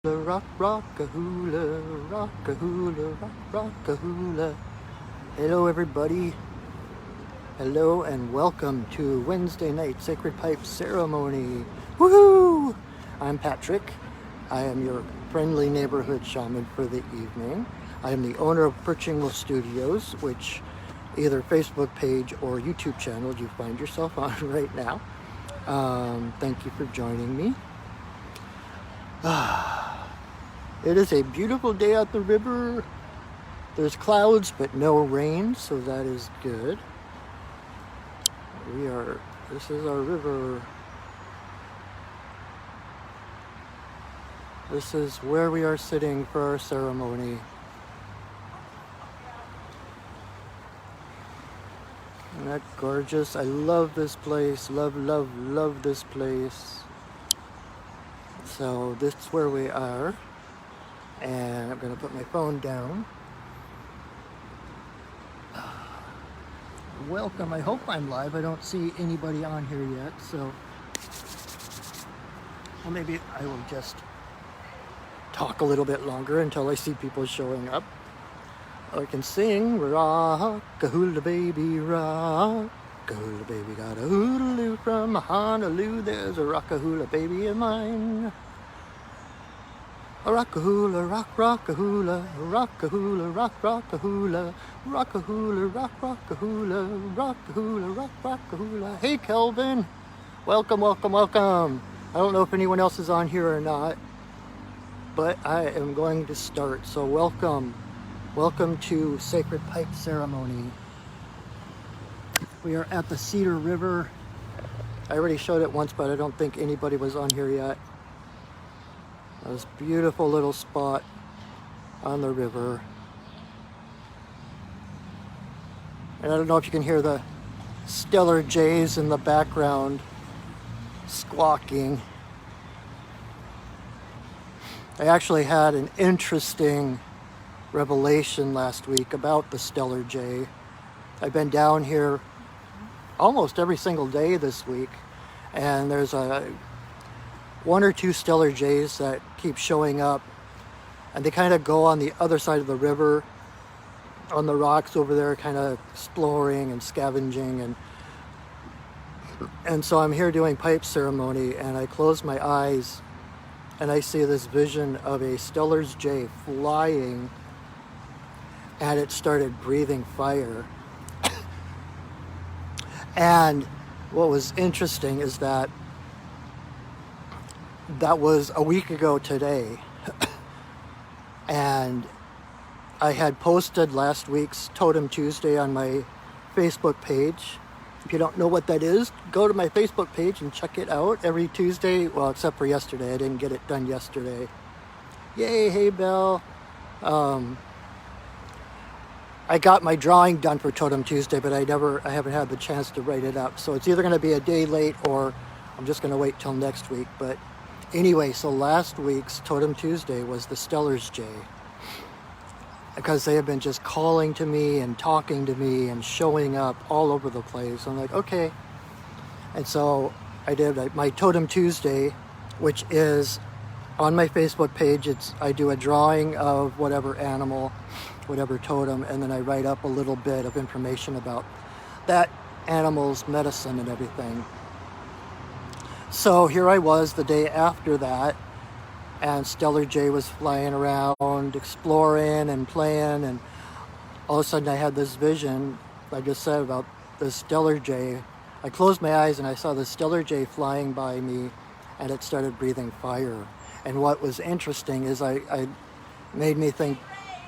Rock, rock-a-hula, rock-a-hula, rock, rock-a-hula. Hello, everybody. Hello, and welcome to Wednesday night Sacred Pipe Ceremony. Woohoo! I'm Patrick. I am your friendly neighborhood shaman for the evening. I am the owner of Perchingle Studios, which either Facebook page or YouTube channel you find yourself on right now. Thank you for joining me. It is a beautiful day at the river. There's clouds, but no rain, so that is good. This is our river. This is where we are sitting for our ceremony. Isn't that gorgeous? I love this place. Love, love, love this place. So this is where we are. And I'm going to put my phone down. Welcome. I hope I'm live. I don't see anybody on here yet, so well, maybe I will just talk a little bit longer until I see people showing up. I can sing, rock-a-hula baby, rock-a-hula baby, got a hula from Honolulu, there's a rock-a-hula baby of mine. A rock-a-hula, rock, rock-a-hula, rock-a-hula, rock, rock-a-hula, rock-a-hula, rock, rock-a-hula, rock-a-hula, rock, rock-a-hula. Hey, Kelvin. Welcome, welcome, welcome. I don't know if anyone else is on here or not, but I am going to start. So welcome. Welcome to Sacred Pipe Ceremony. We are at the Cedar River. I already showed it once, but I don't think anybody was on here yet. This beautiful little spot on the river. And I don't know if you can hear the Stellar Jays in the background squawking. I actually had an interesting revelation last week about the Stellar Jay. I've been down here almost every single day this week, and there's one or two Stellar Jays that keep showing up, and they kind of go on the other side of the river on the rocks over there, kind of exploring and scavenging, and so I'm here doing pipe ceremony, and I close my eyes and I see this vision of a Stellar's Jay flying, and it started breathing fire. And what was interesting is that was a week ago today. And I had posted last week's Totem Tuesday on my Facebook page. If you don't know what that is, go to my Facebook page and check it out every Tuesday. Well, except for yesterday. I didn't get it done yesterday. Yay, hey, Belle. I got my drawing done for Totem Tuesday, but I haven't had the chance to write it up. So it's either going to be a day late or I'm just going to wait till next week. But anyway, so last week's Totem Tuesday was the Stellar's Jay, because they have been just calling to me and talking to me and showing up all over the place. I'm like, okay. And so I did my Totem Tuesday, which is on my Facebook page. I do a drawing of whatever animal, whatever totem, and then I write up a little bit of information about that animal's medicine and everything. So here I was the day after that, and Stellar Jay was flying around, exploring and playing, and all of a sudden I had this vision, I just said, about the Stellar Jay. I closed my eyes and I saw the Stellar Jay flying by me, and it started breathing fire. And what was interesting is I made me think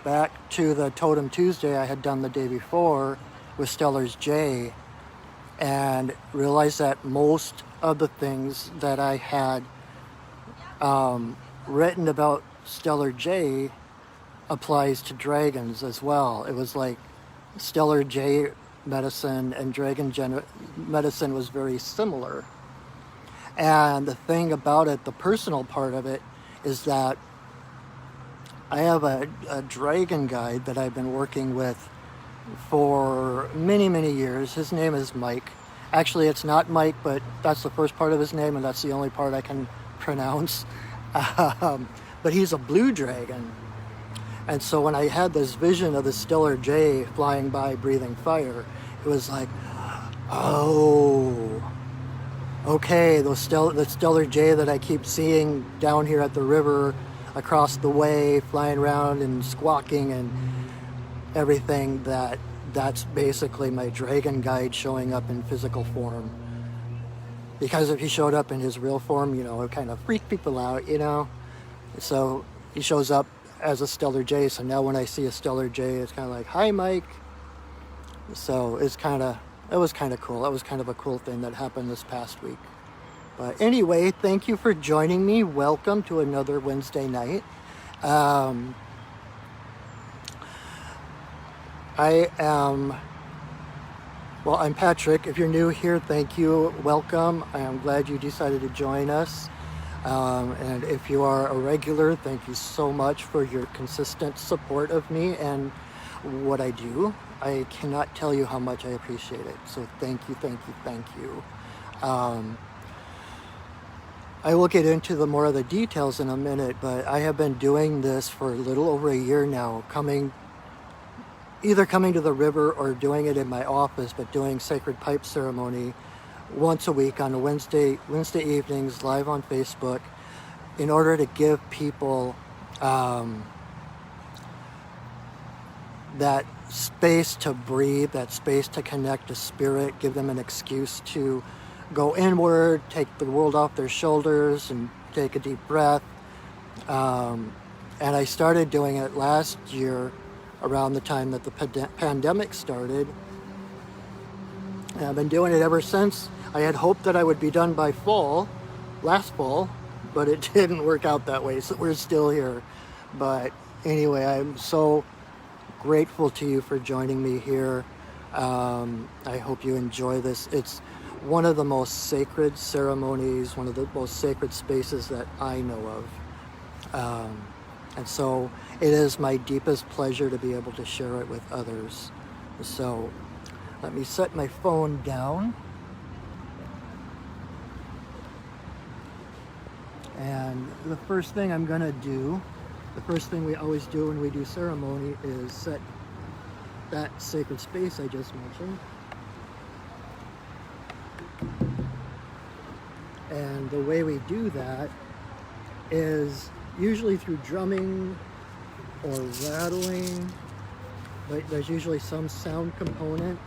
back to the Totem Tuesday I had done the day before with Stellar's Jay, and realized that most of the things that I had written about Stellar Jay applies to dragons as well. It was like Stellar Jay medicine and dragon medicine was very similar. And the thing about it, the personal part of it, is that I have a dragon guide that I've been working with for many, many years. His name is Mike. Actually, it's not Mike, but that's the first part of his name, and that's the only part I can pronounce. but he's a blue dragon. And so when I had this vision of the Stellar Jay flying by, breathing fire, it was like, oh, okay, the Stellar Jay that I keep seeing down here at the river, across the way, flying around and squawking and everything, that's basically my dragon guide showing up in physical form. Because if he showed up in his real form, it would kind of freak people out, So he shows up as a Stellar Jay, so now when I see a Stellar Jay, it's kind of like, hi, Mike. So it was kind of cool. That was kind of a cool thing that happened this past week. But anyway, thank you for joining me. Welcome to another Wednesday night. I'm Patrick. If you're new here, thank you. Welcome. I am glad you decided to join us. And if you are a regular, thank you so much for your consistent support of me and what I do. I cannot tell you how much I appreciate it. So thank you, thank you, thank you. I will get into more of the details in a minute, but I have been doing this for a little over a year now, either coming to the river or doing it in my office, but doing sacred pipe ceremony once a week on a Wednesday evenings live on Facebook, in order to give people that space to breathe, that space to connect to spirit, give them an excuse to go inward, take the world off their shoulders and take a deep breath. And I started doing it last year around the time that the pandemic started. And I've been doing it ever since. I had hoped that I would be done by last fall, but it didn't work out that way, so we're still here. But anyway, I'm so grateful to you for joining me here. I hope you enjoy this. It's one of the most sacred ceremonies, one of the most sacred spaces that I know of. And so it is my deepest pleasure to be able to share it with others. So let me set my phone down. And the first thing I'm going to do, the first thing we always do when we do ceremony, is set that sacred space I just mentioned. And the way we do that is usually through drumming or rattling, but there's usually some sound component,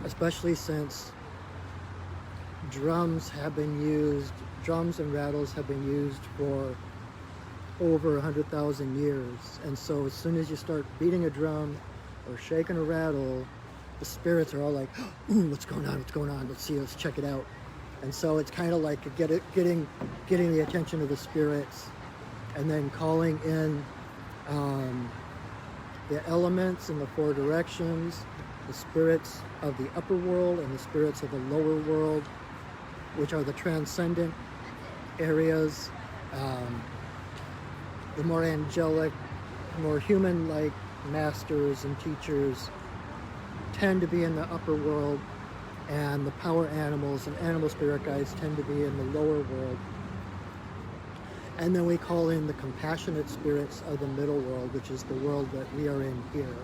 especially since drums and rattles have been used for over 100,000 years. And so as soon as you start beating a drum or shaking a rattle, the spirits are all like, ooh, what's going on? Let's check it out. And so it's kind of like getting the attention of the spirits, and then calling in the elements in the four directions, the spirits of the upper world and the spirits of the lower world, which are the transcendent areas. The more angelic, more human-like masters and teachers tend to be in the upper world, and the power animals and animal spirit guides tend to be in the lower world. And then we call in the compassionate spirits of the middle world, which is the world that we are in here.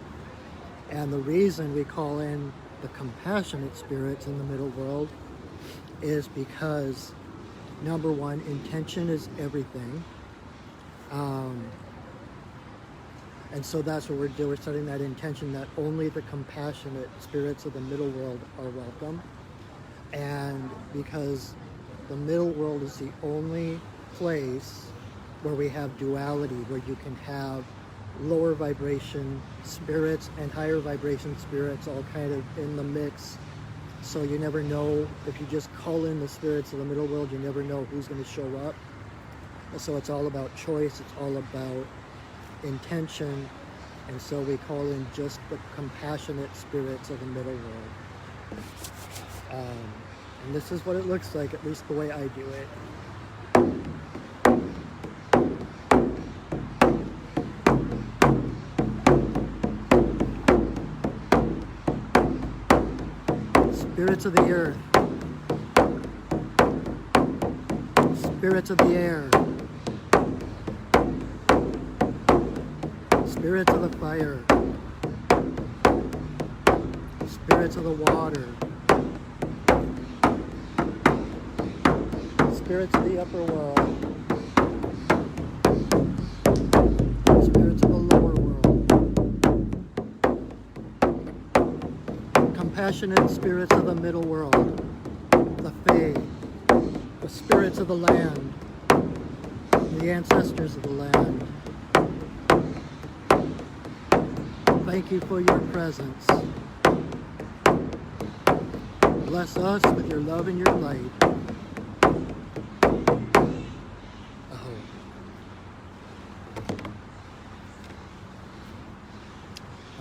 And the reason we call in the compassionate spirits in the middle world is because, number one, intention is everything. And so that's what we're doing. We're setting that intention that only the compassionate spirits of the middle world are welcome. And because the middle world is the only place where we have duality, where you can have lower vibration spirits and higher vibration spirits all kind of in the mix. So you never know, if you just call in the spirits of the middle world, you never know who's going to show up. So it's all about choice, it's all about intention, and so we call in just the compassionate spirits of the middle world. And this is what it looks like, at least the way I do it. Spirits of the earth, spirits of the air, spirits of the fire, spirits of the water, spirits of the upper world, spirits of the lower world, compassionate spirits of the middle world, the Fae, the spirits of the land, the ancestors of the land. Thank you for your presence. Bless us with your love and your light.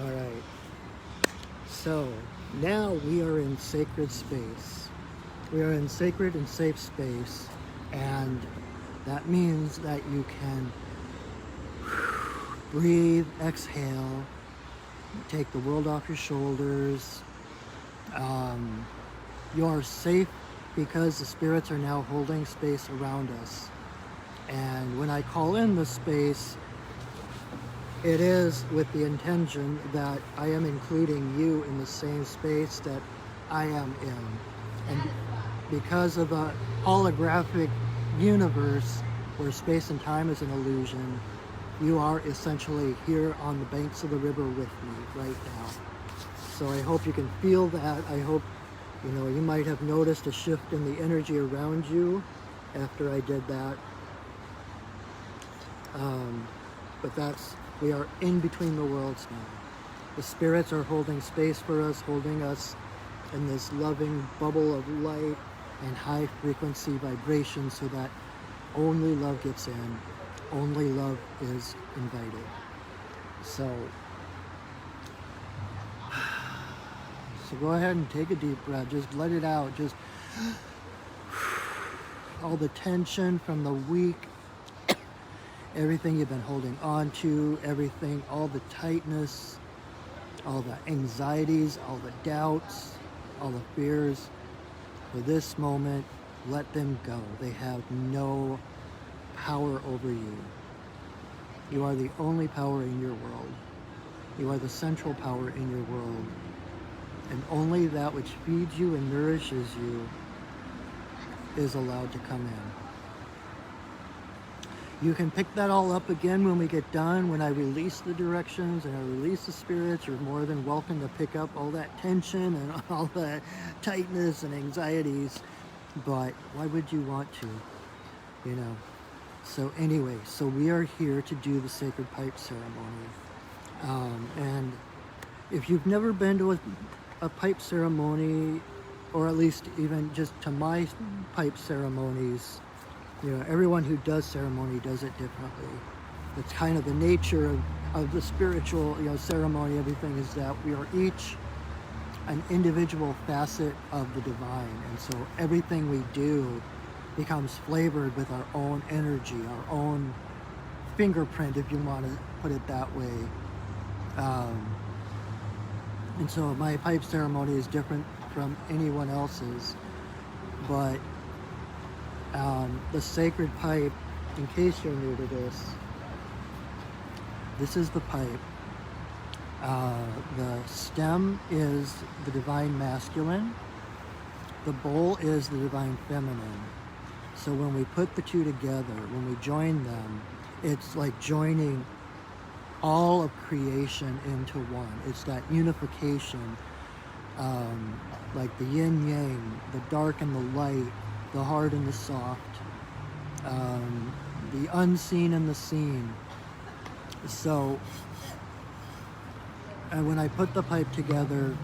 All right. So now we are in sacred space. We are in sacred and safe space, and that means that you can breathe, exhale, take the world off your shoulders. You are safe because the spirits are now holding space around us. And when I call in the space, it is with the intention that I am including you in the same space that I am in. And because of a holographic universe where space and time is an illusion, you are essentially here on the banks of the river with me right now. So I hope you can feel that. I hope, you might have noticed a shift in the energy around you after I did that. But we are in between the worlds now. The spirits are holding space for us, holding us in this loving bubble of light and high frequency vibration so that only love gets in, only love is invited. So go ahead and take a deep breath. Just let it out. Just all the tension from the week, everything you've been holding on to, everything, all the tightness, all the anxieties, all the doubts, all the fears. For this moment, let them go. They have no power over you. You are the only power in your world. You are the central power in your world. And only that which feeds you and nourishes you is allowed to come in. You can pick that all up again when we get done. When I release the directions and I release the spirits, you're more than welcome to pick up all that tension and all that tightness and anxieties. But why would you want to? So anyway, so we are here to do the sacred pipe ceremony. And if you've never been to a pipe ceremony, or at least even just to my pipe ceremonies, everyone who does ceremony does it differently. It's kind of the nature of the spiritual, ceremony. Everything is that we are each an individual facet of the divine. And so everything we do becomes flavored with our own energy, our own fingerprint, if you want to put it that way. And so my pipe ceremony is different from anyone else's, but the sacred pipe, in case you're new to this is the pipe. The stem is the divine masculine. The bowl is the divine feminine. So when we put the two together, when we join them, it's like joining all of creation into one. It's that unification, like the yin yang, the dark and the light, the hard and the soft, the unseen and the seen. So when I put the pipe together,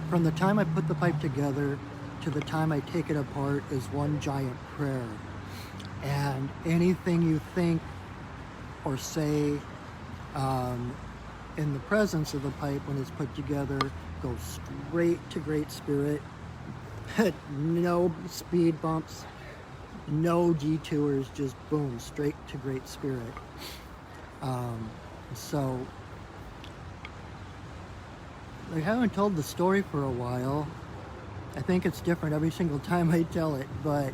from the time I put the pipe together to the time I take it apart is one giant prayer. And anything you think or say in the presence of the pipe when it's put together goes straight to Great Spirit. No speed bumps, no detours, just boom, straight to Great Spirit. So I haven't told the story for a while. I think it's different every single time I tell it, but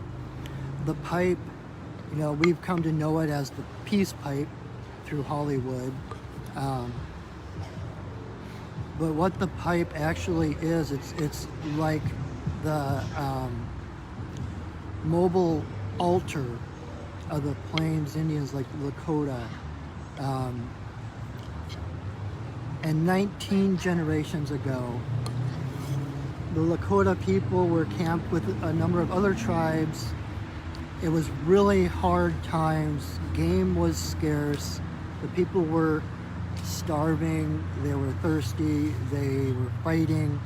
the pipe, we've come to know it as the peace pipe through Hollywood, Um, but what the pipe actually is, it's like the mobile altar of the Plains Indians, like Lakota. Um, and 19 generations ago, the Lakota people were camped with a number of other tribes. It was really hard times. Game was scarce. The people were starving. They were thirsty. They were fighting.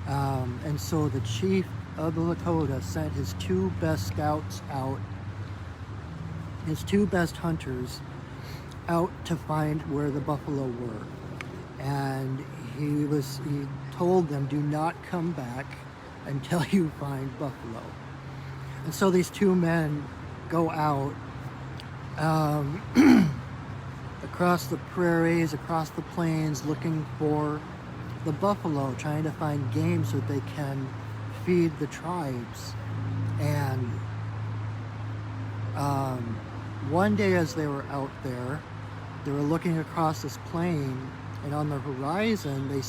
And so the chief of the Lakota sent his two best scouts out, his two best hunters out to find where the buffalo were. And he told them, do not come back until you find buffalo. And so these two men go out across the prairies, across the plains, looking for the buffalo, trying to find game so that they can feed the tribes. And one day as they were out there, they were looking across this plain, and on the horizon they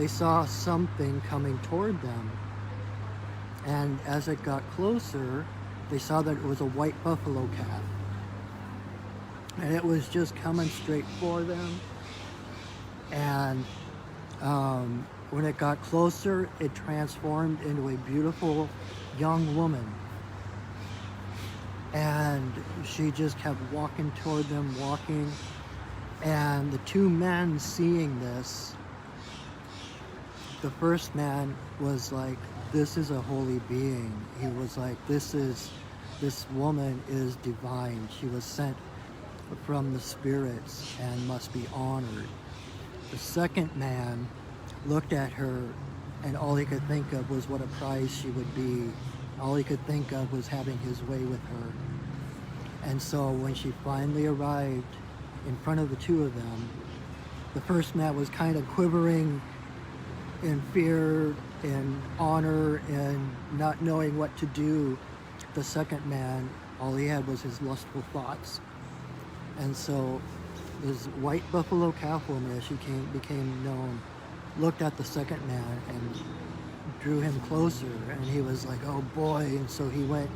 saw something coming toward them. And as it got closer, they saw that it was a white buffalo calf. And it was just coming straight for them. And when it got closer, it transformed into a beautiful young woman. And she just kept walking toward them, walking. And the two men seeing this, the first man was like, this is a holy being. He was like, this woman is divine. She was sent from the spirits and must be honored. The second man looked at her, and all he could think of was what a prize she would be. All he could think of was having his way with her. And so when she finally arrived in front of the two of them, the first man was kind of quivering in fear and honor and not knowing what to do. The second man, all he had was his lustful thoughts. And so this white buffalo calf woman, as she became known, looked at the second man and drew him closer, and he was like, oh boy. And so he went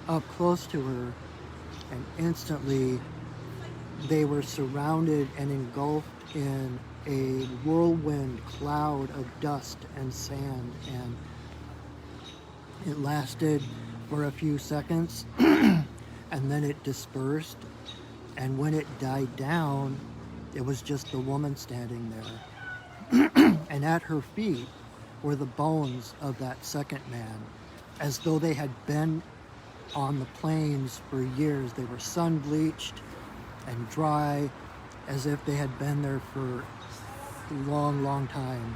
up close to her, and instantly they were surrounded and engulfed in a whirlwind cloud of dust and sand, and it lasted for a few seconds and then it dispersed, and when it died down, it was just the woman standing there. And at her feet were the bones of that second man, as though they had been on the plains for years. They were sun-bleached and dry, as if they had been there for a long, long time.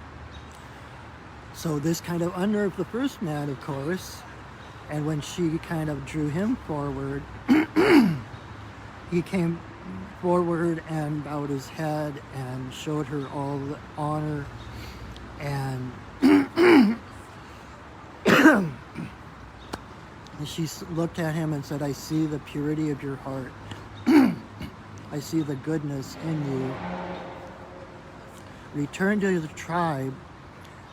So this kind of unnerved the first man, of course, and when she kind of drew him forward, he came forward and bowed his head and showed her all the honor, and she looked at him and said, I see the purity of your heart. I see the goodness in you. Return to the tribe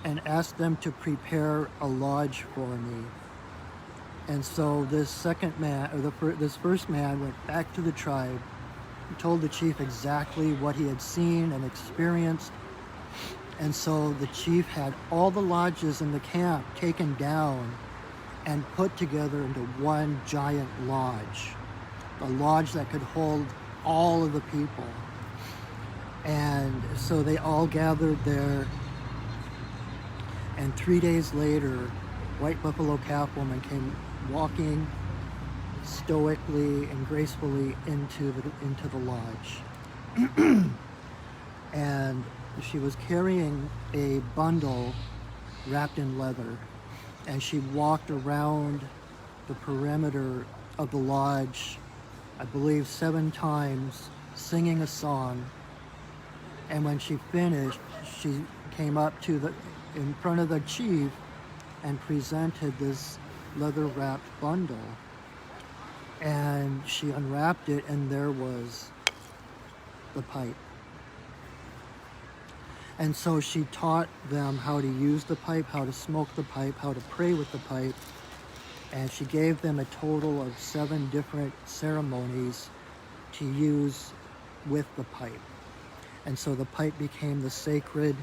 and ask them to prepare a lodge for me. And so this second man, or this first man, went back to the tribe. He told the chief exactly what he had seen and experienced. And so the chief had all the lodges in the camp taken down and put together into one giant lodge, a lodge that could hold all of the people. And so they all gathered there, and 3 days later, White Buffalo Calf Woman came walking stoically and gracefully into the lodge. And she was carrying a bundle wrapped in leather, and she walked around the perimeter of the lodge, I believe 7 times, singing a song. And when she finished, she came up in front of the chief and presented this leather-wrapped bundle. And she unwrapped it, and there was the pipe. And so she taught them how to use the pipe, how to smoke the pipe, how to pray with the pipe. And she gave them a total of 7 different ceremonies to use with the pipe. And so the pipe became the sacred,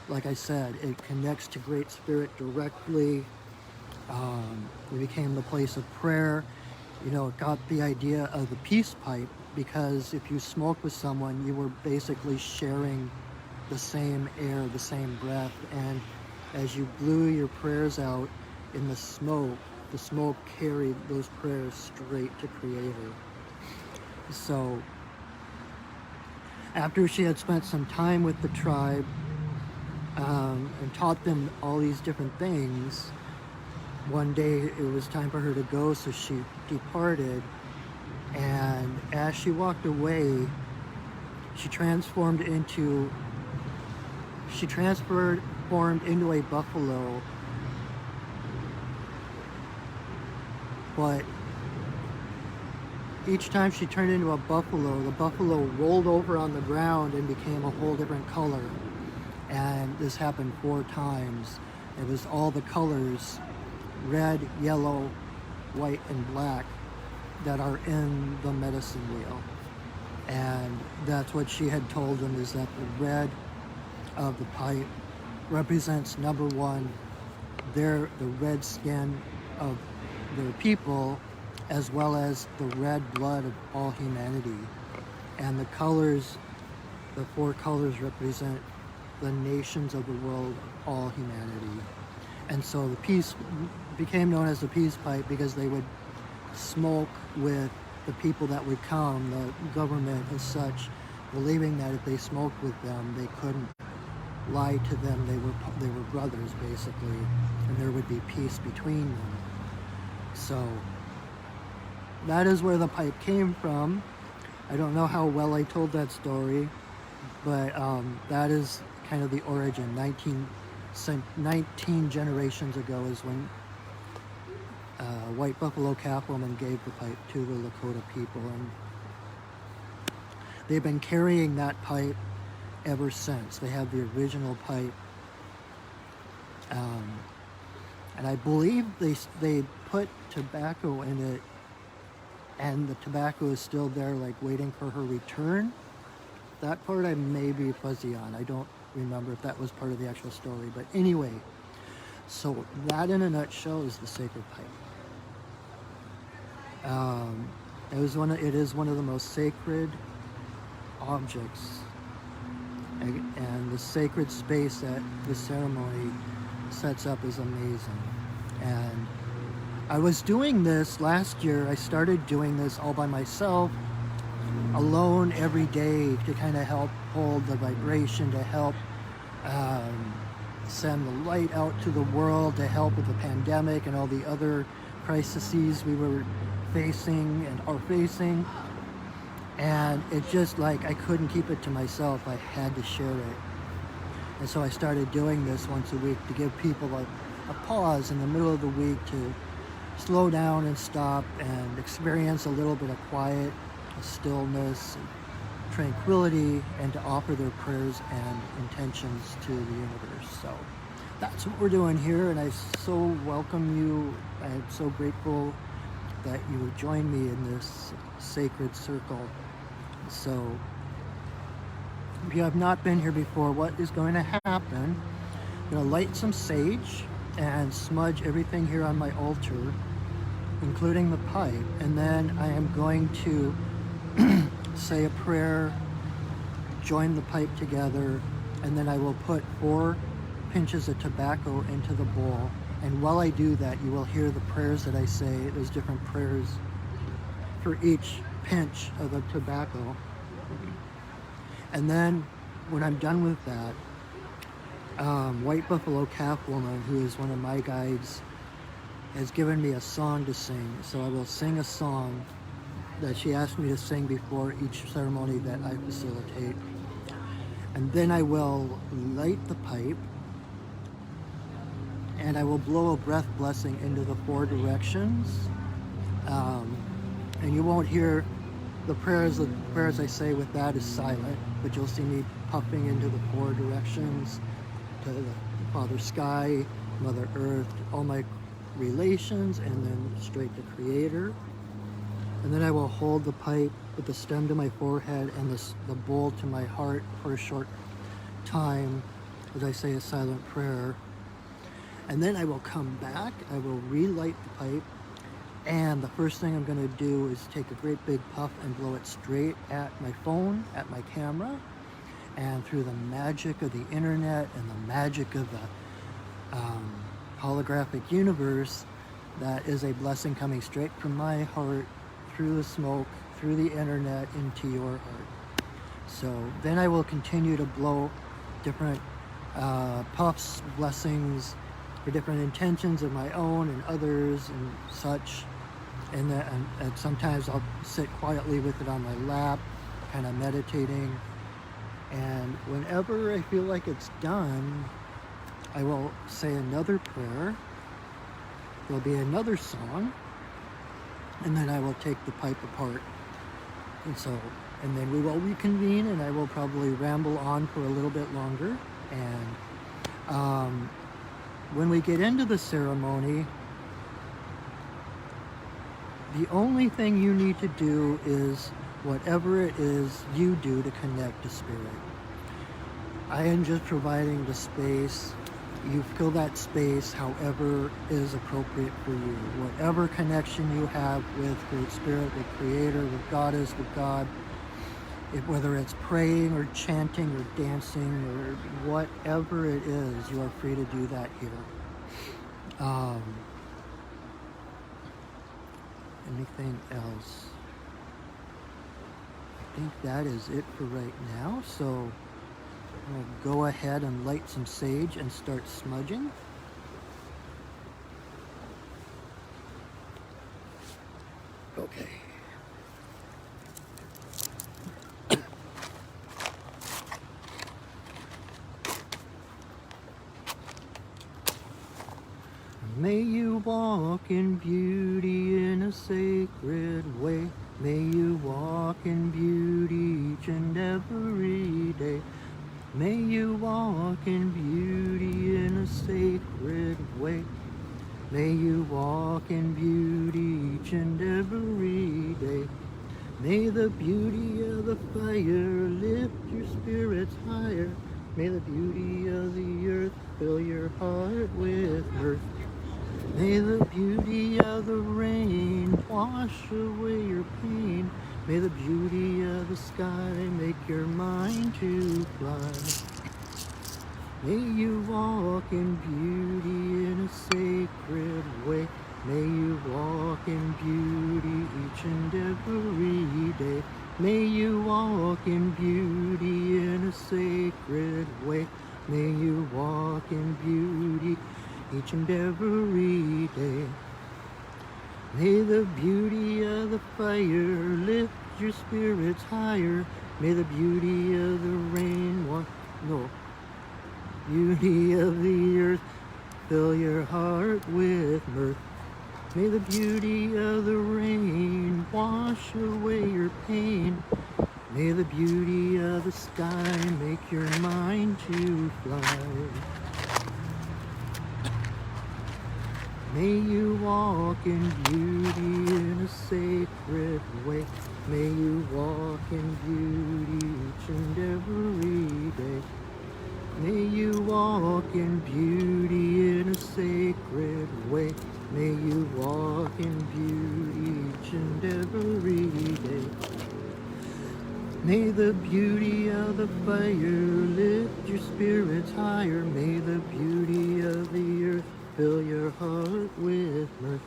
like I said, it connects to Great Spirit directly. It became the place of prayer. You know, it got the idea of the peace pipe, because if you smoked with someone, you were basically sharing the same air, the same breath. And as you blew your prayers out in the smoke carried those prayers straight to Creator. So after she had spent some time with the tribe and taught them all these different things, one day it was time for her to go, so she departed. And as she walked away, she transformed into a buffalo. But each time she turned into a buffalo, the buffalo rolled over on the ground and became a whole different color. And this happened 4 times. It was all the colors, red, yellow, white, and black, that are in the medicine wheel. And that's what she had told them, is that the red of the pipe represents, number 1, the red skin of their people, as well as the red blood of all humanity. And the colors, the 4 colors, represent the nations of the world, all humanity. And so the peace became known as the peace pipe because they would smoke with the people that would come, the government as such, believing that if they smoked with them, they couldn't lie to them. They were brothers, basically, and there would be peace between them. So that is where the pipe came from. I don't know how well I told that story, but that is kind of the origin. 19 generations ago is when White Buffalo Calf Woman gave the pipe to the Lakota people, and they've been carrying that pipe ever since. They have the original pipe, and I believe they put tobacco in it, and the tobacco is still there, like waiting for her return. That part I may be fuzzy on. I don't remember if that was part of the actual story, but anyway, so that in a nutshell is the sacred pipe. It is one of the most sacred objects, and the sacred space that the ceremony sets up is amazing. And I was doing this last year. I started doing this all by myself, alone, every day, to kind of help hold the vibration, to help send the light out to the world, to help with the pandemic and all the other crises we were facing and are facing. And it just, like, I couldn't keep it to myself. I had to share it. And so I started doing this once a week to give people a pause in the middle of the week to slow down and stop and experience a little bit of quiet, stillness, tranquility, and to offer their prayers and intentions to the universe. So that's what we're doing here, and I so welcome you. I'm so grateful that you would join me in this sacred circle. So if you have not been here before, what is going to happen? I'm going to light some sage and smudge everything here on my altar, including the pipe, and then I am going to say a prayer, join the pipe together, and then I will put 4 pinches of tobacco into the bowl. And while I do that, you will hear the prayers that I say. There's different prayers for each pinch of the tobacco. And then when I'm done with that, White Buffalo Calf Woman, who is one of my guides, has given me a song to sing. So I will sing a song that she asked me to sing before each ceremony that I facilitate. And then I will light the pipe, and I will blow a breath blessing into the 4 directions. And you won't hear the prayers I say with that is silent, but you'll see me puffing into the 4 directions, to the Father Sky, Mother Earth, all my relations, and then straight to Creator. And then I will hold the pipe with the stem to my forehead and the bowl to my heart for a short time as I say a silent prayer. And then I will come back, I will relight the pipe, and the first thing I'm going to do is take a great big puff and blow it straight at my phone, at my camera. And through the magic of the internet and the magic of the holographic universe, that is a blessing coming straight from my heart, through the smoke, through the internet, into your heart. So then I will continue to blow different puffs, blessings, for different intentions of my own and others and such. And sometimes I'll sit quietly with it on my lap, kind of meditating. And whenever I feel like it's done, I will say another prayer. There'll be another song, and then I will take the pipe apart. And then we will reconvene, and I will probably ramble on for a little bit longer. And when we get into the ceremony, the only thing you need to do is whatever it is you do to connect to Spirit. I am just providing the space. You fill that space however is appropriate for you. Whatever connection you have with Great Spirit, with Creator, with Goddess, with God, whether it's praying or chanting or dancing or whatever it is, you are free to do that here. Anything else? I think that is it for right now. So I'll go ahead and light some sage and start smudging. Okay. May you walk in beauty in a sacred way. May you walk in beauty each and every day. May you walk in beauty in a sacred way. May you walk in beauty each and every day. May the beauty of the fire lift your spirits higher. May the beauty of the earth fill your heart with mirth. May the beauty of the rain wash away your pain. May the beauty of the sky make your mind to fly. May you walk in beauty in a sacred way. May you walk in beauty each and every day. May you walk in beauty in a sacred way. May you walk in beauty each and every day. May the beauty of the fire lift your spirits higher. May the beauty of the rain beauty of the earth fill your heart with mirth. May the beauty of the rain wash away your pain. May the beauty of the sky make your mind to fly. May you walk in beauty in a sacred way. May you walk in beauty each and every day. May you walk in beauty in a sacred way. May you walk in beauty each and every day. May the beauty of the fire lift your spirits higher. May the beauty of the earth fill your heart with mirth.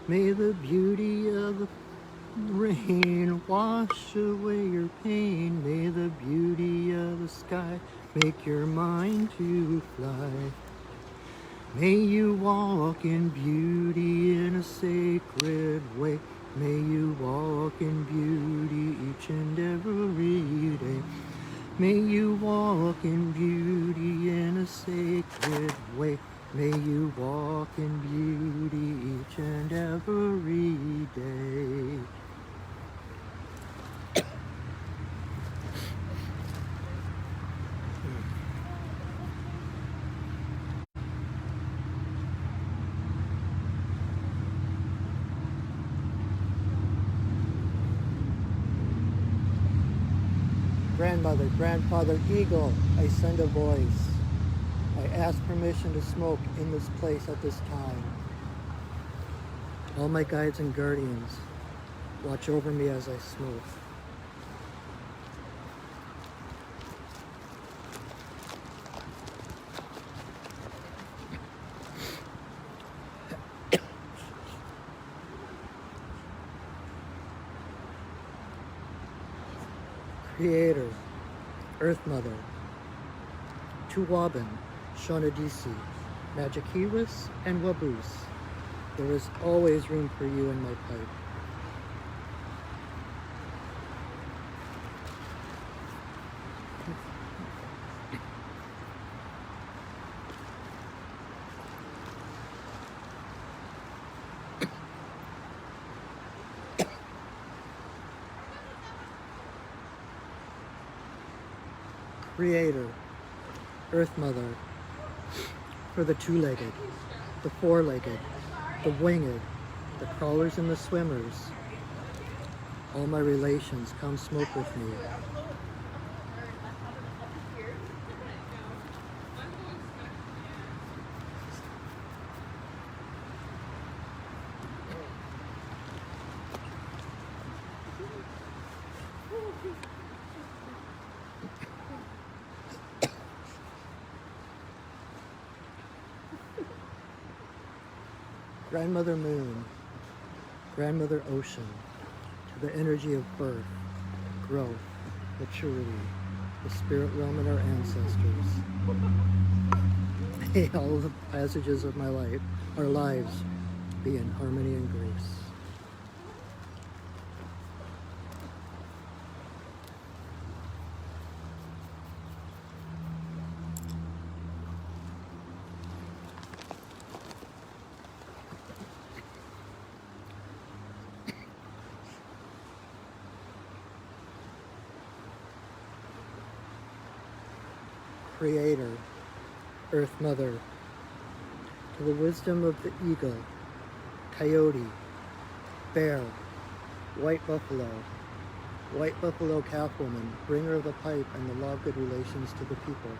May the beauty of the rain wash away your pain. May the beauty of the sky make your mind to fly. May you walk in beauty in a sacred way. May you walk in beauty each and every day. May you walk in beauty in a sacred way. May you walk in beauty each and every day. grandmother, grandfather, eagle, I send a voice. I ask permission to smoke in this place at this time. All my guides and guardians, watch over me as I smoke. Creator, Earth Mother, Tuwabin, Shonadisi, Magikiris, and Wabus. There is always room for you in my pipe. Creator, Earth Mother, for the two-legged, the four-legged, the winged, the crawlers and the swimmers. All my relations, come smoke with me. Grandmother Moon, Grandmother Ocean, to the energy of birth, growth, maturity, the spirit realm and our ancestors. May all the passages of my life, our lives, be in harmony and grace. Creator, Earth Mother, to the wisdom of the eagle, coyote, bear, white buffalo calf woman, bringer of the pipe and the law of good relations to the people.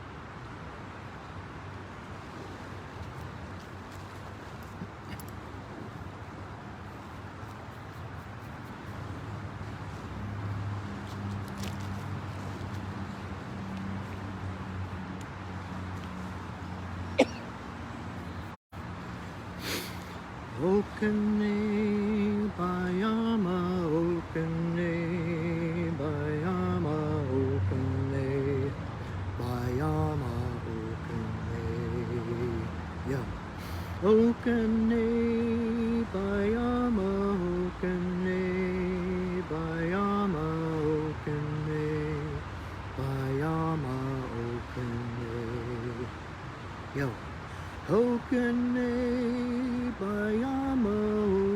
Okene Bayama, Okene Bayama, Okene Bayama, Okene. Yeah. Okene Bayama, Okene Bayama, Okene Bayama, Okene. Yo. Okene Bayama,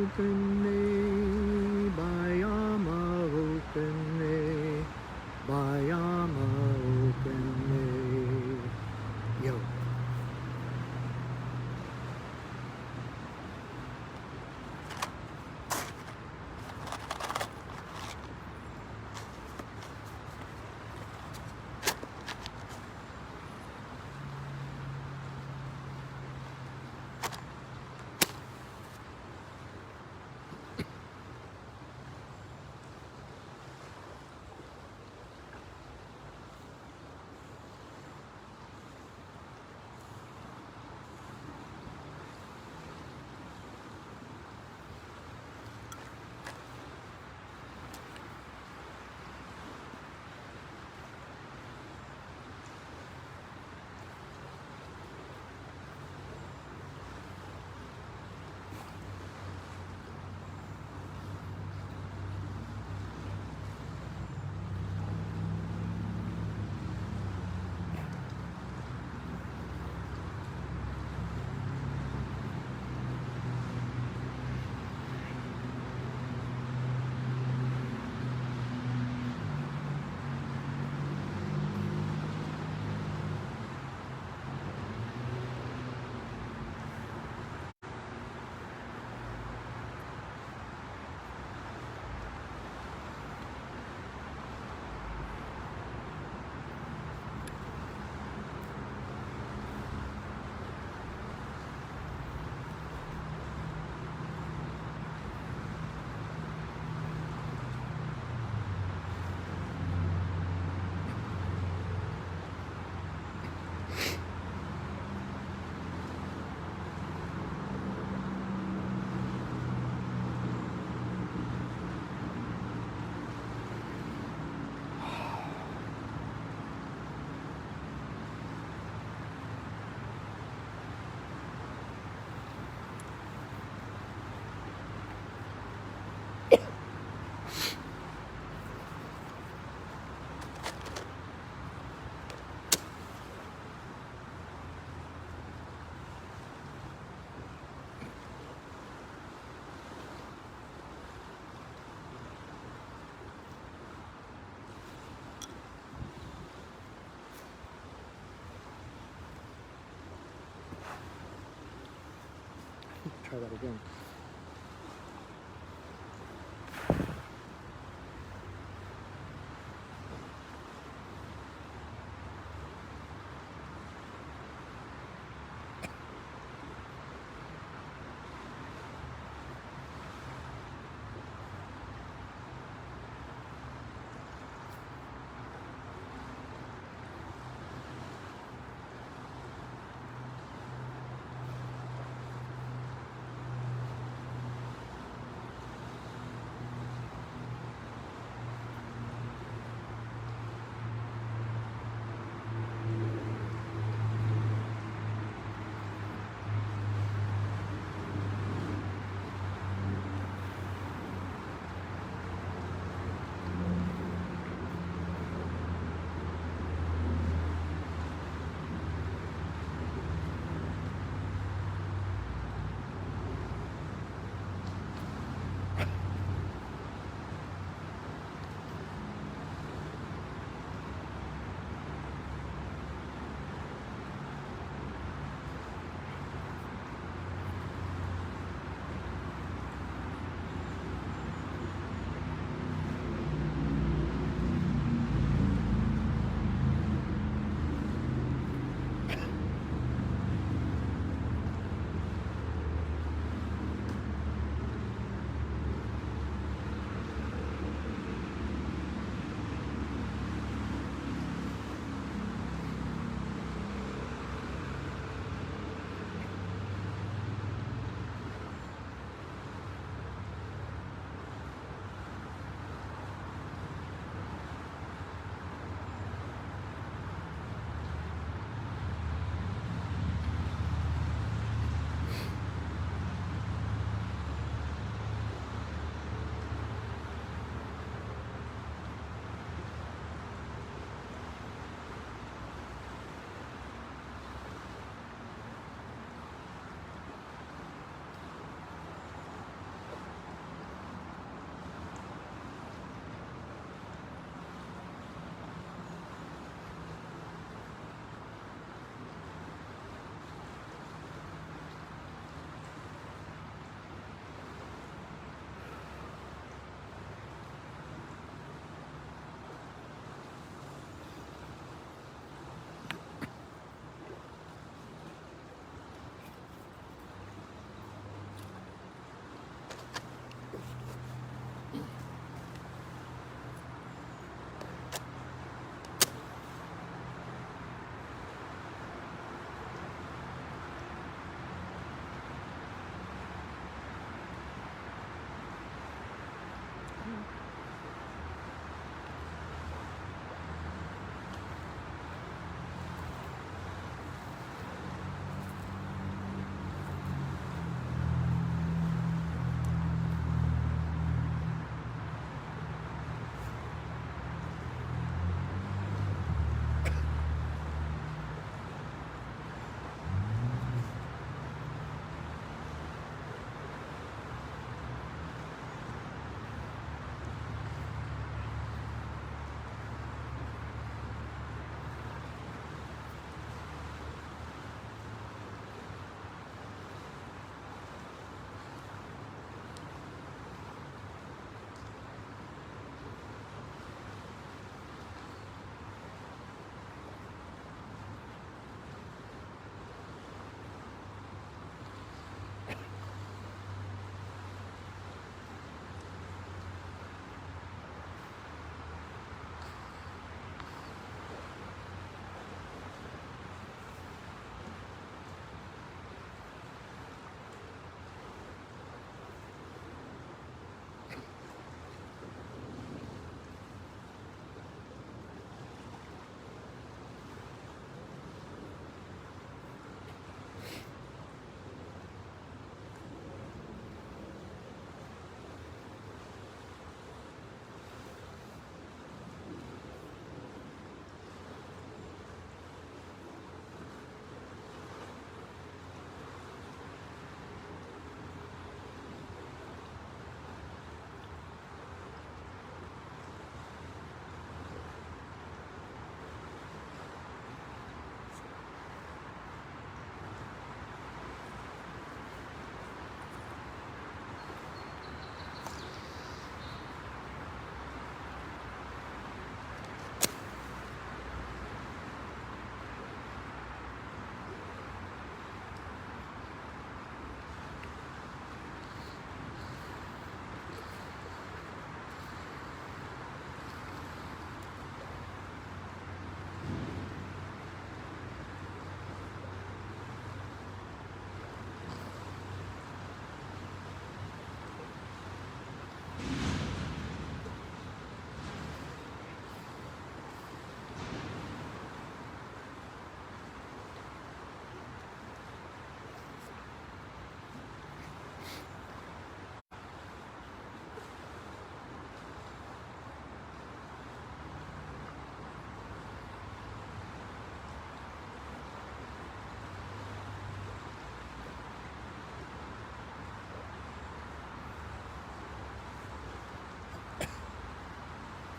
Okene Bayama, Okene Bayama, Okene. Yo. try that again.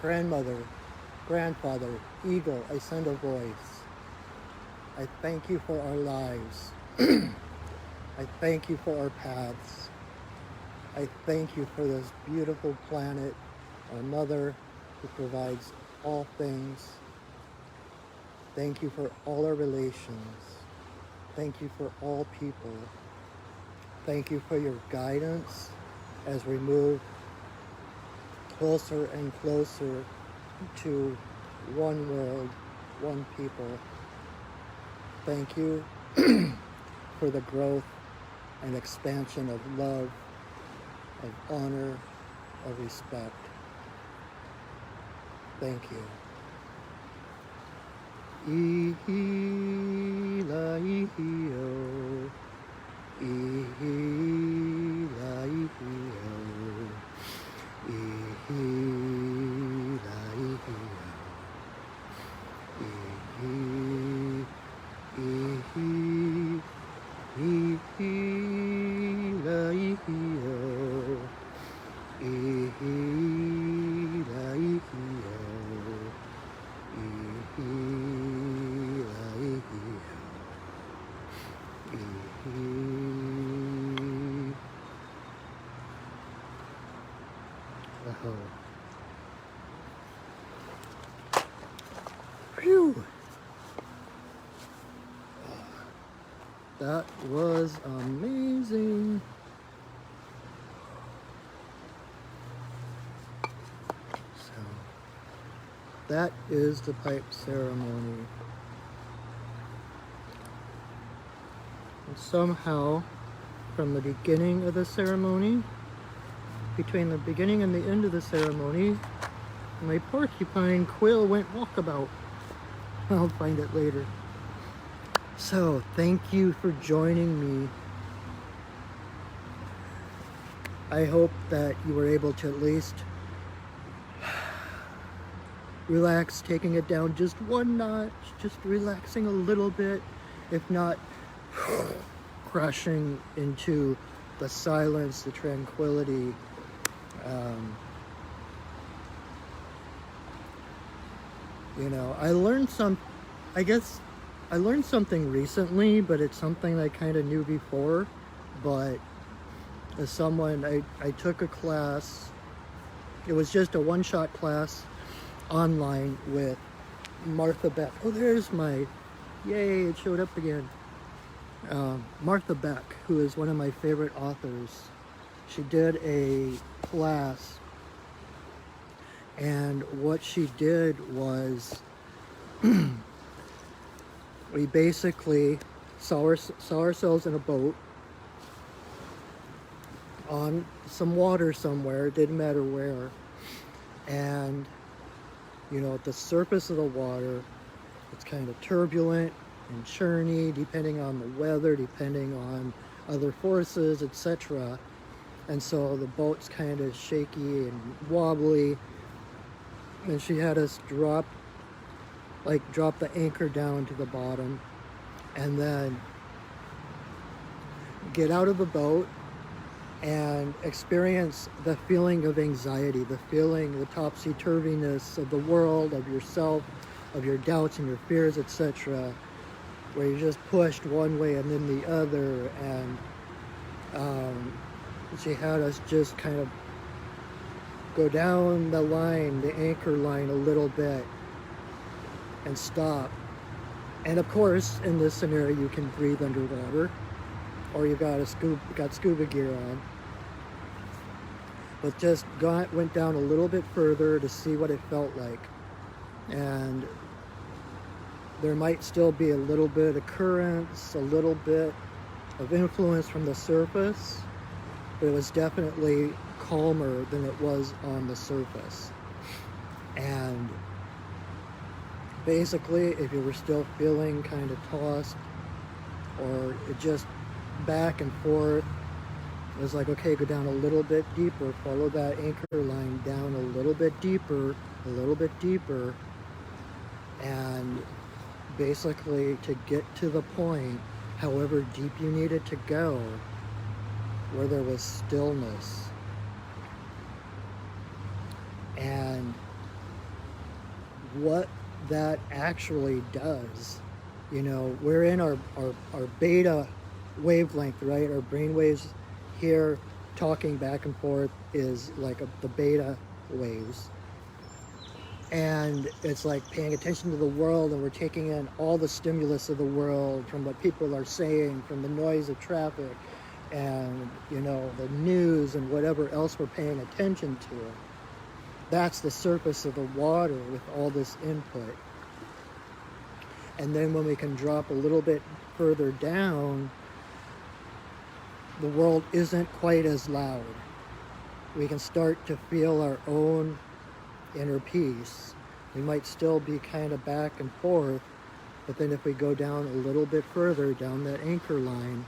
grandmother, grandfather, eagle, I send a voice. I thank you for our lives. I thank you for our paths. I thank you for this beautiful planet, our mother who provides all things. Thank you for all our relations. Thank you for all people. Thank you for your guidance as we move closer and closer to one world, one people. Thank you for the growth and expansion of love, of honor, of respect. Thank you. Ihi-la-ihi-o, ihi-la-ihi-o, ihi-la-ihi-o, ihi-la-ihi-o, ihi-la-ihi-o, Phew. That was amazing. So that is the pipe ceremony. And somehow, from the beginning of the ceremony, between the beginning and the end of the ceremony, my porcupine quill went walkabout. I'll find it later. So, thank you for joining me. I hope that you were able to at least relax, taking it down just one notch, just relaxing a little bit, if not crashing into the silence, the tranquility. You know, I learned something recently, but it's something I kind of knew before. But as someone, I took a class, it was just a one-shot class online with Martha Beck. Oh, there's my, yay, it showed up again. Martha Beck, who is one of my favorite authors. She did a class, and what she did was we basically saw ourselves in a boat on some water somewhere, it didn't matter where, and you know, at the surface of the water, it's kind of turbulent and churny, depending on the weather, depending on other forces, etc. And so the boat's kind of shaky and wobbly, and she had us drop the anchor down to the bottom, and then get out of the boat and experience the feeling of anxiety, the feeling, the topsy-turviness of the world, of yourself, of your doubts and your fears, etc., where you're just pushed one way and then the other. And she had us just kind of go down the line, the anchor line, a little bit and stop. And of course, in this scenario, you can breathe underwater, or you've got scuba gear on. But just went down a little bit further to see what it felt like. And there might still be a little bit of currents, a little bit of influence from the surface, but it was definitely calmer than it was on the surface. And basically, if you were still feeling kind of tossed or it just back and forth, it was like, okay, go down a little bit deeper, follow that anchor line down a little bit deeper, and basically to get to the point, however deep you needed to go, where there was stillness. And what that actually does. You know, we're in our beta wavelength, right? Our brain waves here talking back and forth is like the beta waves. And it's like paying attention to the world, and we're taking in all the stimulus of the world from what people are saying, from the noise of traffic and, you know, the news and whatever else we're paying attention to. That's the surface of the water with all this input. And then when we can drop a little bit further down, the world isn't quite as loud. We can start to feel our own inner peace. We might still be kind of back and forth, but then if we go down a little bit further, down that anchor line,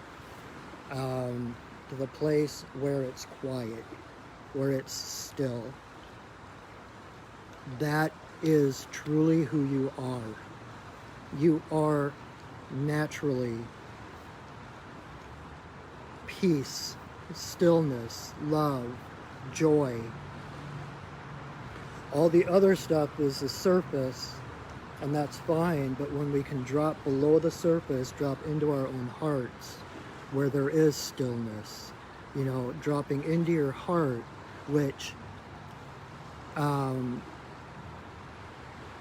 to the place where it's quiet, where it's still, that is truly who you are. You are naturally peace, stillness, love, joy. All the other stuff is the surface, and that's fine, but when we can drop below the surface, drop into our own hearts, where there is stillness, you know, dropping into your heart, which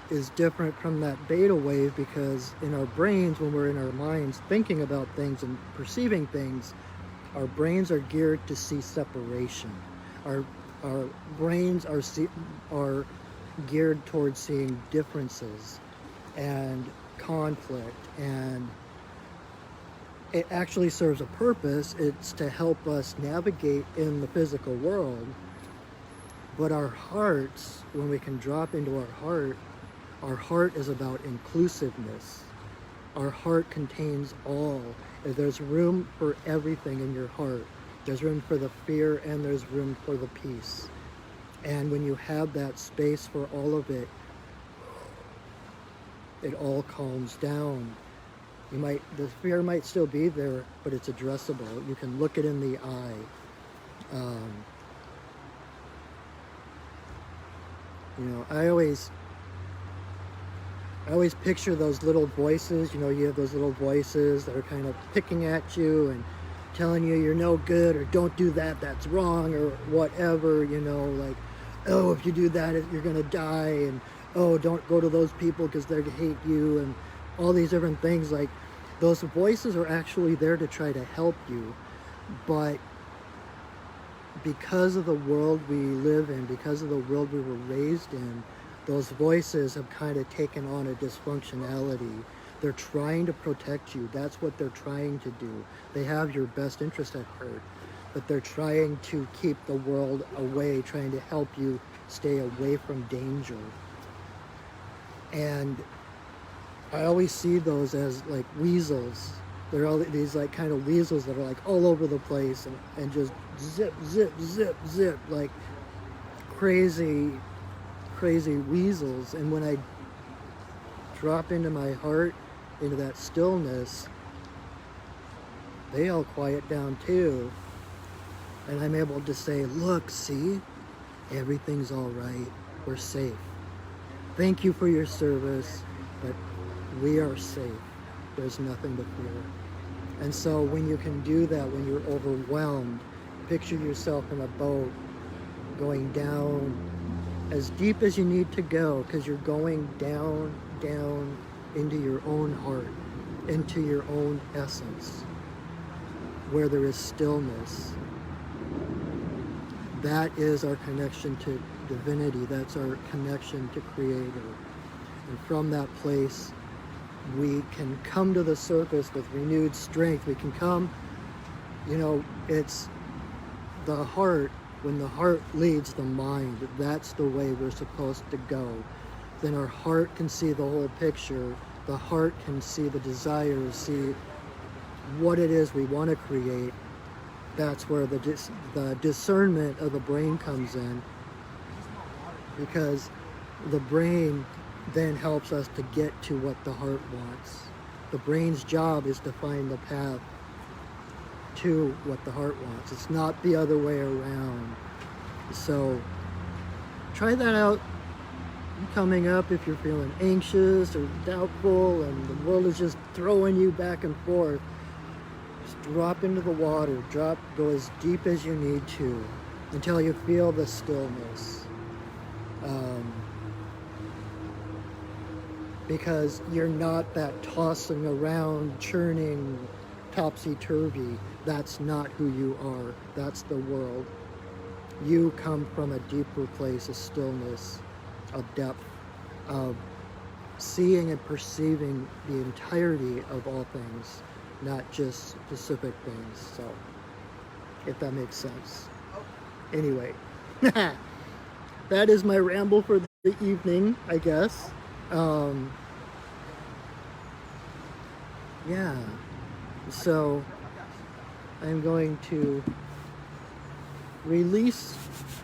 is different from that beta wave, because in our brains, when we're in our minds thinking about things and perceiving things, our brains are geared to see separation. Our brains are geared towards seeing differences and conflict, and it actually serves a purpose. It's to help us navigate in the physical world. But our hearts, when we can drop into our heart is about inclusiveness. Our heart contains all. There's room for everything in your heart. There's room for the fear, and there's room for the peace. And when you have that space for all of it, it all calms down. The fear might still be there, but it's addressable. You can look it in the eye. You know, I always picture those little voices. You know, you have those little voices that are kind of picking at you and telling you you're no good, or don't do that, that's wrong, or whatever, you know, like, oh, if you do that, you're gonna die, and oh, don't go to those people because they hate you, and all these different things. Like, those voices are actually there to try to help you, but because of the world we live in, because of the world we were raised in, those voices have kind of taken on a dysfunctionality. They're trying to protect you. That's what they're trying to do. They have your best interest at heart, but they're trying to keep the world away, trying to help you stay away from danger. And I always see those as like weasels. They're all these like kind of weasels that are like all over the place and just zip, zip, zip, zip, like crazy weasels. And when I drop into my heart, into that stillness, they all quiet down too. And I'm able to say, look, see, everything's all right. We're safe. Thank you for your service, but we are safe. There's nothing to fear. And so when you can do that, when you're overwhelmed, picture yourself in a boat going down as deep as you need to go, because you're going down into your own heart, into your own essence, where there is stillness. That is our connection to divinity. That's our connection to Creator. And from that place, we can come to the surface with renewed strength. We can come, you know, it's the heart. When the heart leads the mind, that's the way we're supposed to go. Then our heart can see the whole picture. The heart can see the desires, see what it is we want to create. That's where the discernment of the brain comes in, because the brain then helps us to get to what the heart wants. The brain's job is to find the path to what the heart wants. It's not the other way around. So try that out coming up if you're feeling anxious or doubtful and the world is just throwing you back and forth. Just drop into the water. Go as deep as you need to until you feel the stillness. Because you're not that tossing around, churning, topsy-turvy. That's not who you are. That's the world. You come from a deeper place of stillness, of depth, of seeing and perceiving the entirety of all things, not just specific things. So, if that makes sense. Anyway, that is my ramble for the evening, I guess. Yeah, so I'm going to release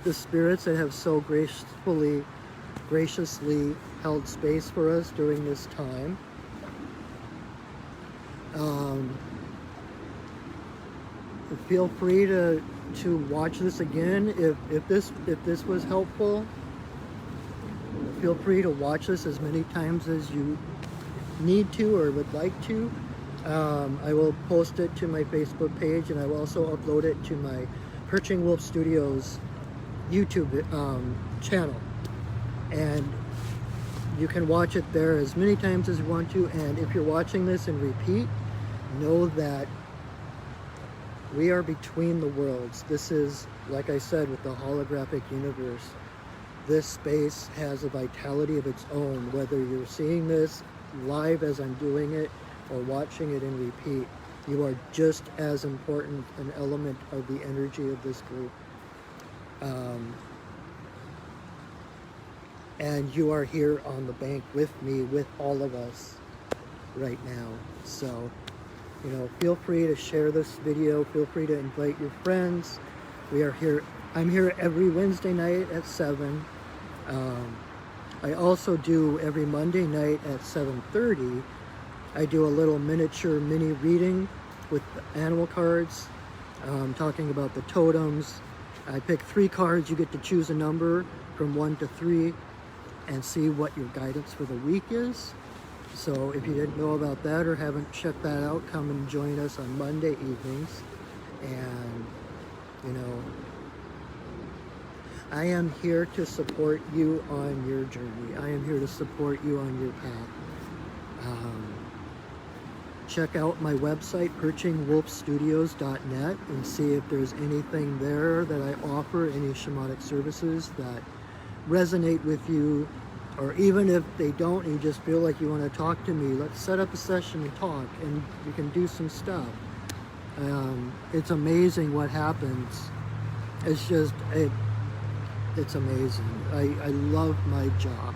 the spirits that have so graciously held space for us during this time. Feel free to watch this again if this was helpful. Feel free to watch this as many times as you need to or would like to. I will post it to my Facebook page, and I will also upload it to my Perching Wolf Studios YouTube channel. And you can watch it there as many times as you want to. And if you're watching this and repeat, know that we are between the worlds. This is, like I said, with the holographic universe. This space has a vitality of its own, whether you're seeing this live as I'm doing it or watching it in repeat. You are just as important an element of the energy of this group. And you are here on the bank with me, with all of us right now. So, feel free to share this video. Feel free to invite your friends. We are here. I'm here every Wednesday night at 7. I also do every Monday night at 7:30. I do a little miniature mini reading with animal cards, talking about the totems. I pick 3 cards. You get to choose a number from 1 to 3 and see what your guidance for the week is. So if you didn't know about that or haven't checked that out, come and join us on Monday evenings. And, I am here to support you on your journey. I am here to support you on your path. Check out my website, perchingwolfstudios.net, and see if there's anything there that I offer, any shamanic services that resonate with you. Or even if they don't and you just feel like you want to talk to me, let's set up a session and talk, and you can do some stuff. It's amazing what happens. It's just, it's amazing. I love my job.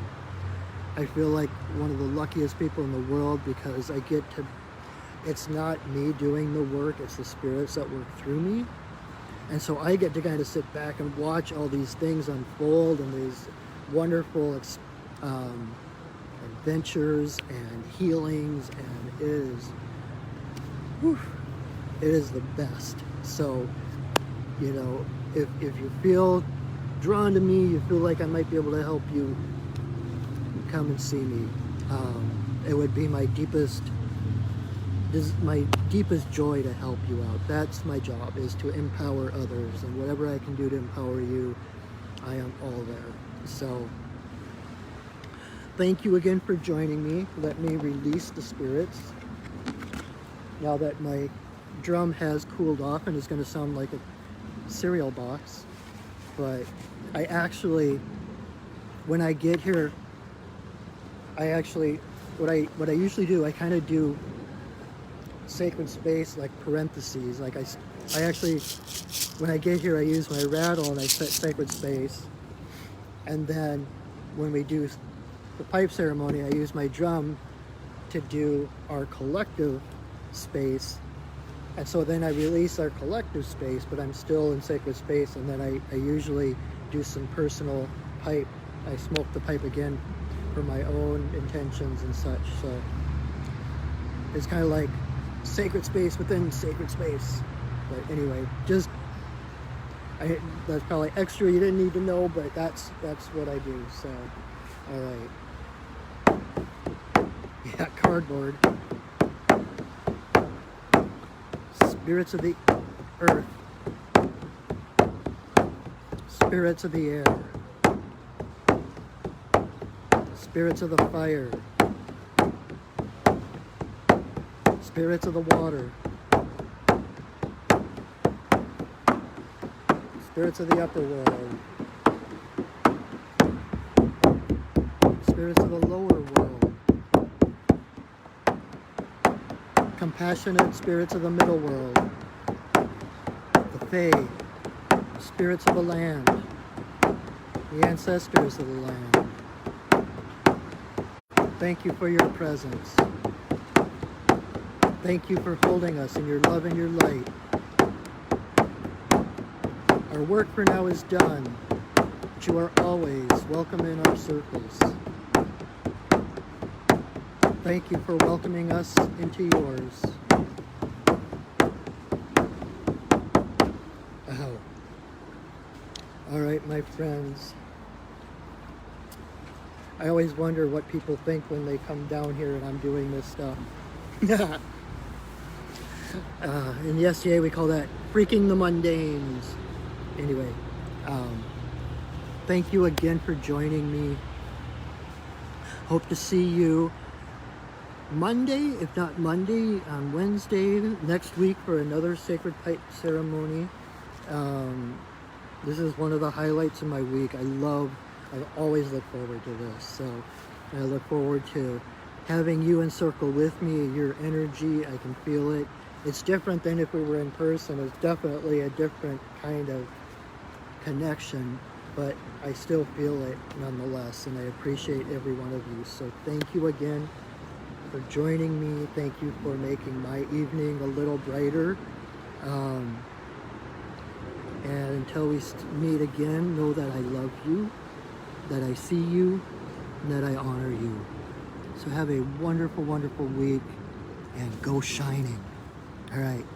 I feel like one of the luckiest people in the world because I get to, it's not me doing the work, it's the spirits that work through me. And so I get to kind of sit back and watch all these things unfold and these wonderful adventures and healings, and it is the best. So, if you feel drawn to me, you feel like I might be able to help you, come and see me. It would be my deepest joy to help you out. That's my job, is to empower others, and whatever I can do to empower you, I am all there. So thank you again for joining me. Let me release the spirits now that my drum has cooled off and is going to sound like a cereal box. But I actually, when I get here, what I usually do, I kind of do sacred space like parentheses. Like I actually, when I get here, I use my rattle and I set sacred space. And then when we do the pipe ceremony, I use my drum to do our collective space. And so then I release our collective space, but I'm still in sacred space. And then I usually do some personal pipe. I smoke the pipe again for my own intentions and such. So it's kind of like sacred space within sacred space. But anyway, that's probably extra you didn't need to know, but that's what I do. So All right. Yeah, cardboard. Spirits of the earth. Spirits of the air. Spirits of the fire. Spirits of the water. Spirits of the upper world. Spirits of the lower world. Compassionate spirits of the middle world. The Fae. Spirits of the land. The ancestors of the land. Thank you for your presence. Thank you for holding us in your love and your light. Our work for now is done, but you are always welcome in our circles. Thank you for welcoming us into yours. Oh. All right, my friends. I always wonder what people think when they come down here and I'm doing this stuff. In the SCA, we call that freaking the mundanes. Anyway, thank you again for joining me. Hope to see you Monday, if not Monday, on Wednesday next week for another Sacred Pipe ceremony. This is one of the highlights of my week. I've always looked forward to this. So I look forward to having you encircle with me, your energy. I can feel it. It's different than if we were in person. It's definitely a different kind of connection, but I still feel it nonetheless, and I appreciate every one of you. So thank you again for joining me. Thank you for making my evening a little brighter. And until we meet again, know that I love you, that I see you, and that I honor you. So have a wonderful, wonderful week, and go shining. All right.